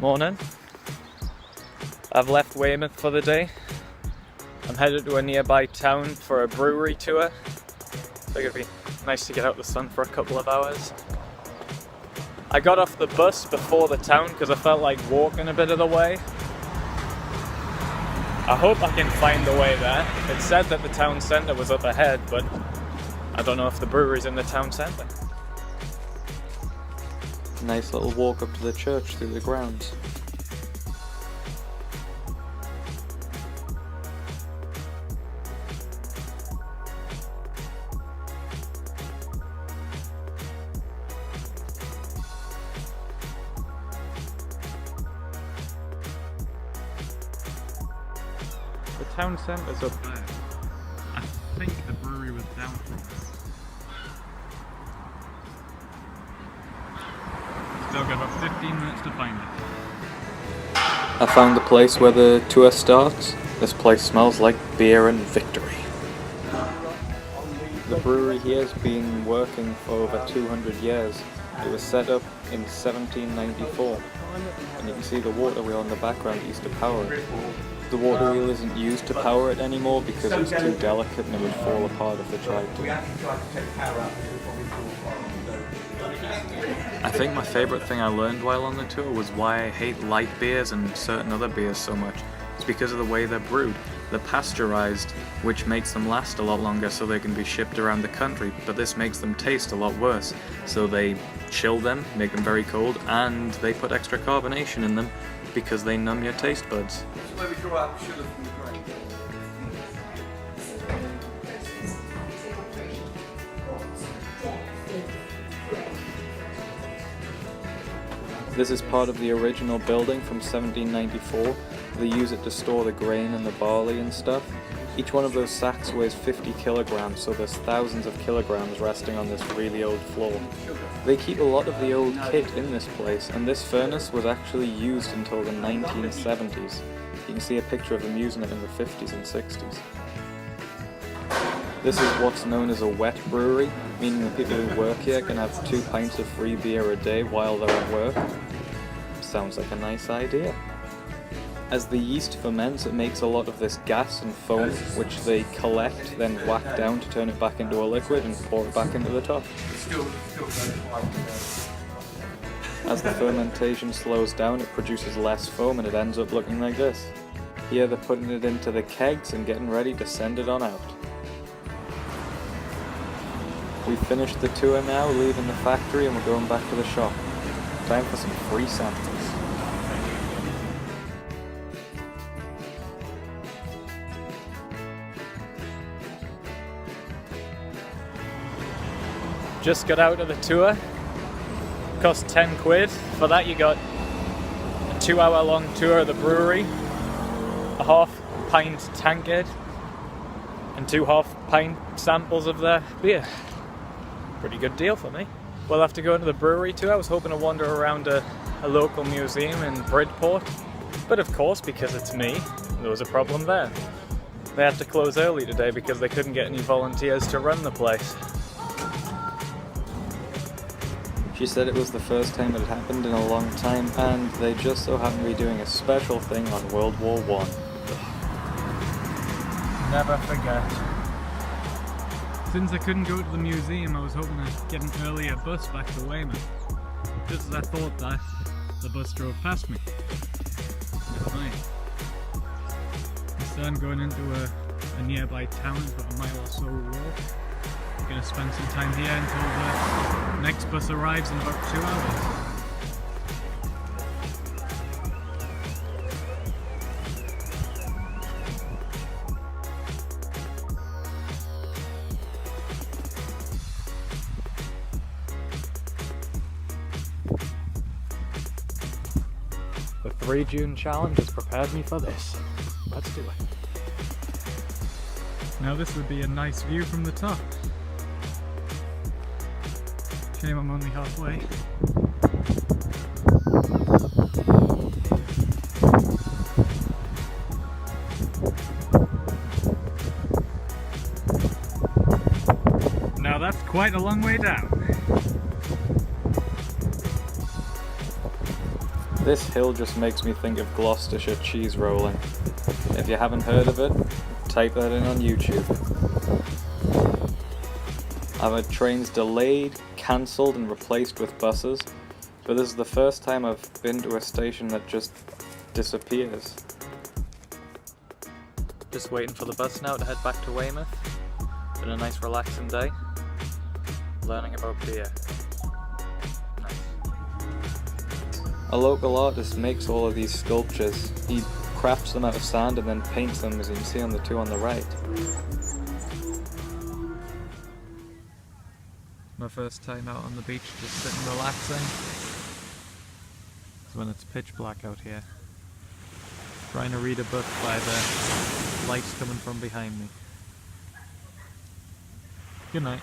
Morning. I've left Weymouth for the day. I'm headed to a nearby town for a brewery tour. I think it'd be nice to get out the sun for a couple of hours. I got off the bus before the town because I felt like walking a bit of the way. I hope I can find the way there. It said that the town centre was up ahead, but I don't know if the brewery's in the town centre. Nice little walk up to the church through the grounds. The town centre's up there. I think the brewery was down from there. Still got about 15 minutes to find it. I found the place where the tour starts. This place smells like beer and victory. The brewery here has been working for over 200 years. It was set up in 1794. And you can see the water wheel in the background used to power it. The water wheel isn't used to power it anymore because it's too delicate and it would fall apart if they tried to. I think my favourite thing I learned while on the tour was why I hate light beers and certain other beers so much. It's because of the way they're brewed. They're pasteurised, which makes them last a lot longer so they can be shipped around the country, but this makes them taste a lot worse. So they chill them, make them very cold, and they put extra carbonation in them because they numb your taste buds. This is part of the original building from 1794. They use it to store the grain and the barley and stuff. Each one of those sacks weighs 50 kilograms, so there's thousands of kilograms resting on this really old floor. They keep a lot of the old kit in this place, and this furnace was actually used until the 1970s. You can see a picture of them using it in the 50s and 60s. This is what's known as a wet brewery, meaning the people who work here can have 2 pints of free beer a day while they're at work. Sounds like a nice idea. As the yeast ferments, it makes a lot of this gas and foam, which they collect, then whack down to turn it back into a liquid and pour it back into the top. As the fermentation slows down, it produces less foam and it ends up looking like this. Here they're putting it into the kegs and getting ready to send it on out. We've finished the tour now, leaving the factory, and we're going back to the shop. Time for some free samples. Just got out of the tour. Cost 10 quid. For that you got a 2-hour long tour of the brewery, a half-pint tankard, and 2 half-pint samples of their beer. Pretty good deal for me. Well, after going to the brewery tour, I was hoping to wander around a local museum in Bridport. But of course, because it's me, there was a problem there. They had to close early today because they couldn't get any volunteers to run the place. She said it was the first time it had happened in a long time, and they just so happened to be doing a special thing on World War I. Never forget. Since I couldn't go to the museum, I was hoping to get an earlier bus back to Weymouth. Just as I thought that, the bus drove past me. Never mind. The sun going into a nearby town is about a mile or so walk. I'm gonna spend some time here until the next bus arrives in about 2 hours. The 3 June challenge has prepared me for this. Let's do it. Now this would be a nice view from the top. Shame I'm only halfway. Now that's quite a long way down. This hill just makes me think of Gloucestershire cheese rolling. If you haven't heard of it, type that in on YouTube. I've had trains delayed, cancelled and replaced with buses, but this is the first time I've been to a station that just disappears. Just waiting for the bus now to head back to Weymouth. Been a nice relaxing day. Learning about beer. A local artist makes all of these sculptures. He crafts them out of sand and then paints them, as you can see on the two on the right. My first time out on the beach, just sitting relaxing. It's when it's pitch black out here. Trying to read a book by the lights coming from behind me. Good night.